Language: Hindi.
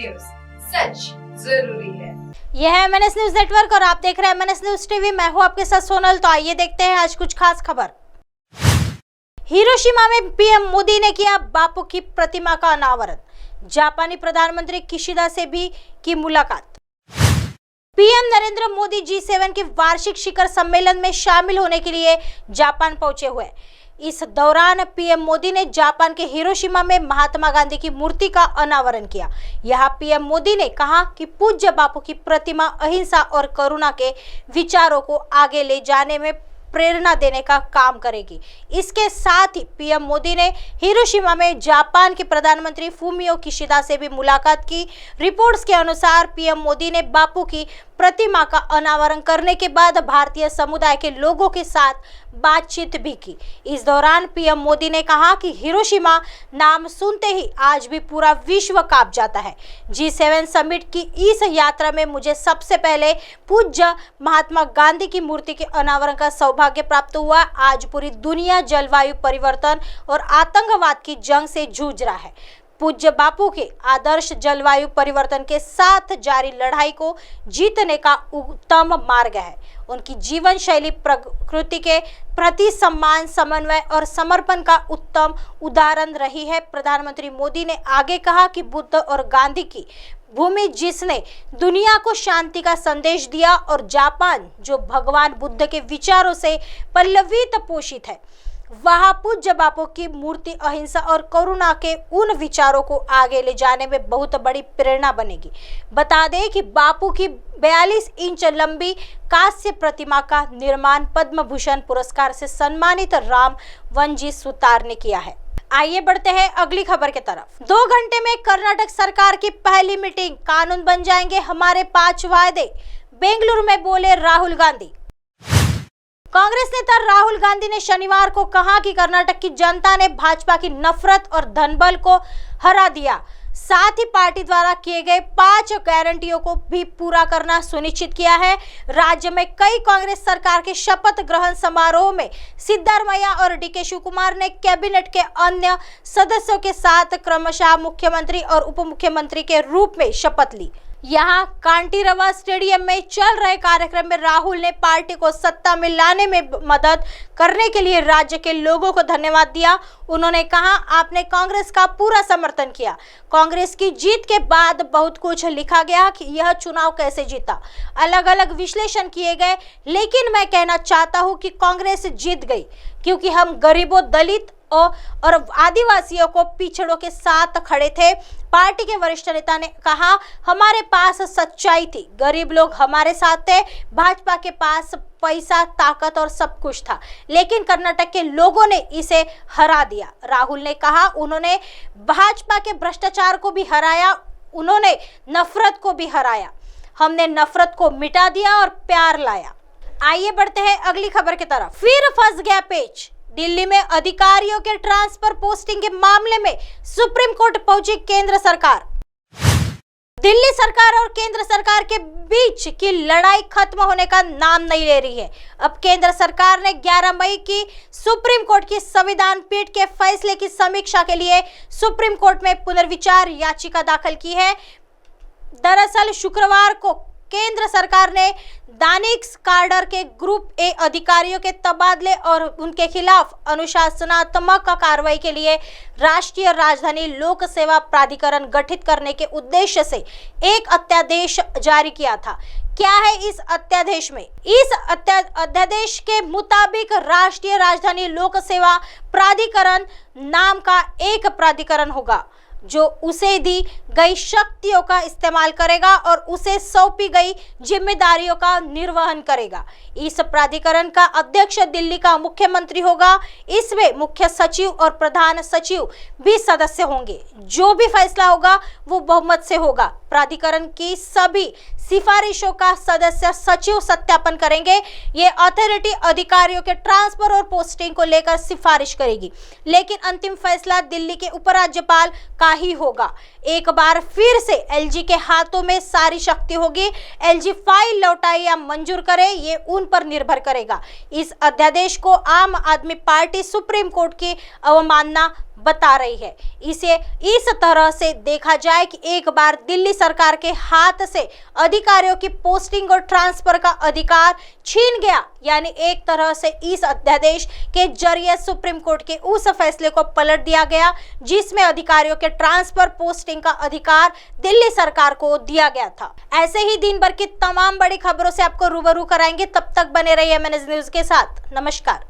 न्यूज, सच जरूरी है। यह है MNS न्यूज नेटवर्क और आप देख रहे हैं MNS न्यूज टीवी। मैं हूं आपके साथ सोनल। तो आइए देखते हैं आज कुछ खास खबर। हिरोशिमा में पीएम मोदी ने किया बापू की प्रतिमा का अनावरण। जापानी प्रधानमंत्री किशिदा से भी की मुलाकात। पीएम नरेंद्र मोदी G7 के वार्षिक शिखर सम्मेलन में शामिल होने के लिए जापान पहुंचे हुए। इस दौरान पीएम मोदी ने जापान के हिरोशिमा में महात्मा गांधी की मूर्ति का अनावरण किया। यहाँ पीएम मोदी ने कहा कि पूज्य बापू की प्रतिमा अहिंसा और करुणा के विचारों को आगे ले जाने में प्रेरणा देने का काम करेगी। इसके साथ ही पीएम मोदी ने हिरोशिमा में जापान के प्रधानमंत्री फूमियो किशिदा से भी मुलाकात की। रिपोर्ट्स के अनुसार पीएम मोदी ने बापू की प्रतिमा का अनावरण करने के बाद भारतीय समुदाय के लोगों के साथ बातचीत भी की। इस दौरान पीएम मोदी ने कहा कि हिरोशिमा नाम सुनते ही आज भी पूरा विश्व कांप जाता है। G7 समिट की इस यात्रा में मुझे सबसे पहले पूज्य महात्मा गांधी की मूर्ति के अनावरण का सौभाग्य प्राप्त हुआ। आज पूरी दुनिया जलवायु परिवर्तन और आतंकवाद की जंग से जूझ रहा है। पूज्य बापू के आदर्श जलवायु परिवर्तन के साथ जारी लड़ाई को जीतने का उत्तम मार्ग है। उनकी जीवन शैली प्रकृति के प्रति सम्मान, समन्वय और समर्पण का उत्तम उदाहरण रही है। प्रधानमंत्री मोदी ने आगे कहा कि बुद्ध और गांधी की भूमि जिसने दुनिया को शांति का संदेश दिया और जापान जो भगवान बुद्ध के विचारों से पल्लवित पोषित है, वहाँ पूज्य बापू की मूर्ति अहिंसा और करुणा के उन विचारों को आगे ले जाने में बहुत बड़ी प्रेरणा बनेगी। बता दें कि बापू की 42 इंच लंबी कांस्य प्रतिमा का निर्माण पद्म भूषण पुरस्कार से सम्मानित राम वनजी सुतार ने किया है। आइए बढ़ते हैं अगली खबर की तरफ। 2 घंटे में कर्नाटक सरकार की पहली मीटिंग, कानून बन जाएंगे हमारे 5 वायदे, बेंगलुरु में बोले राहुल गांधी। कांग्रेस नेता राहुल गांधी ने शनिवार को कहा कि कर्नाटक की जनता ने भाजपा की नफरत और धनबल को हरा दिया। साथ ही पार्टी द्वारा किए गए 5 गारंटियों को भी पूरा करना सुनिश्चित किया है। राज्य में कई कांग्रेस सरकार के शपथ ग्रहण समारोह में सिद्धारमैया और DK शिवकुमार ने कैबिनेट के अन्य सदस्यों के साथ क्रमशः मुख्यमंत्री और उप मुख्यमंत्री के रूप में शपथ ली। यहाँ कांटीरवा स्टेडियम में चल रहे कार्यक्रम में राहुल ने पार्टी को सत्ता में लाने में मदद करने के लिए राज्य के लोगों को धन्यवाद दिया। उन्होंने कहा, आपने कांग्रेस का पूरा समर्थन किया। कांग्रेस की जीत के बाद बहुत कुछ लिखा गया कि यह चुनाव कैसे जीता, अलग अलग विश्लेषण किए गए, लेकिन मैं कहना चाहता हूं कि कांग्रेस जीत गई क्योंकि हम गरीबों, दलित और आदिवासियों को पिछड़ों के साथ खड़े थे। पार्टी के वरिष्ठ नेता ने कहा, हमारे पास सच्चाई थी, गरीब लोग हमारे साथ थे, भाजपा के पास पैसा, ताकत और सब कुछ था, लेकिन कर्नाटक के लोगों ने इसे हरा दिया। राहुल ने कहा, उन्होंने भाजपा के भ्रष्टाचार को भी हराया, उन्होंने नफरत को भी हराया, हमने नफरत को मिटा दिया और प्यार लाया। आइए बढ़ते हैं अगली खबर की तरफ। फिर फंस गया पेच। दिल्ली में अधिकारियों के ट्रांसफर पोस्टिंग के मामले में सुप्रीम कोर्ट पहुंची केंद्र सरकार। दिल्ली सरकार और केंद्र सरकार के बीच की लड़ाई खत्म होने का नाम नहीं ले रही है। अब केंद्र सरकार ने 11 मई की सुप्रीम कोर्ट की संविधान पीठ के फैसले की समीक्षा के लिए सुप्रीम कोर्ट में पुनर्विचार याचिका दाखिल की है। दरअसल शुक्रवार को केंद्र सरकार ने दानिश कार्डर के ग्रुप ए अधिकारियों के तबादले और उनके खिलाफ अनुशासनात्मक कार्रवाई के लिए राष्ट्रीय राजधानी लोक सेवा प्राधिकरण गठित करने के उद्देश्य से एक अध्यादेश जारी किया था। क्या है इस अध्यादेश में? इस अध्यादेश के मुताबिक राष्ट्रीय राजधानी लोक सेवा प्राधिकरण नाम का एक प्राधिकरण होगा जो उसे दी गई शक्तियों का इस्तेमाल करेगा और उसे सौंपी गई जिम्मेदारियों का निर्वहन करेगा। इस प्राधिकरण का अध्यक्ष दिल्ली का मुख्यमंत्री होगा। इसमें मुख्य सचिव और प्रधान सचिव भी सदस्य होंगे। जो भी फैसला होगा वो बहुमत से होगा। प्राधिकरण की सभी सिफारिशों का सदस्य सचिव सत्यापन करेंगे। ये अथॉरिटी अधिकारियों के ट्रांसफर और पोस्टिंग को लेकर सिफारिश करेगी, लेकिन अंतिम फैसला दिल्ली के उपराज्यपाल का ही होगा। एक बार फिर से एलजी के हाथों में सारी शक्ति होगी। एलजी फाइल लौटाए या मंजूर करे ये उन पर निर्भर करेगा। इस अध्यादेश को आम आदमी पार्टी सुप्रीम कोर्ट की अवमानना बता रही है। इसे इस तरह से देखा जाए कि एक बार दिल्ली सरकार के हाथ से अधिकारियों की पोस्टिंग और ट्रांसफर का अधिकार छीन गया, यानी एक तरह से इस अध्यादेश के जरिए सुप्रीम कोर्ट के उस फैसले को पलट दिया गया जिसमें अधिकारियों के ट्रांसफर पोस्टिंग का अधिकार दिल्ली सरकार को दिया गया था। ऐसे ही दिन भर की तमाम बड़ी खबरों से आपको रूबरू कराएंगे। तब तक बने रहिए MNS न्यूज के साथ। नमस्कार।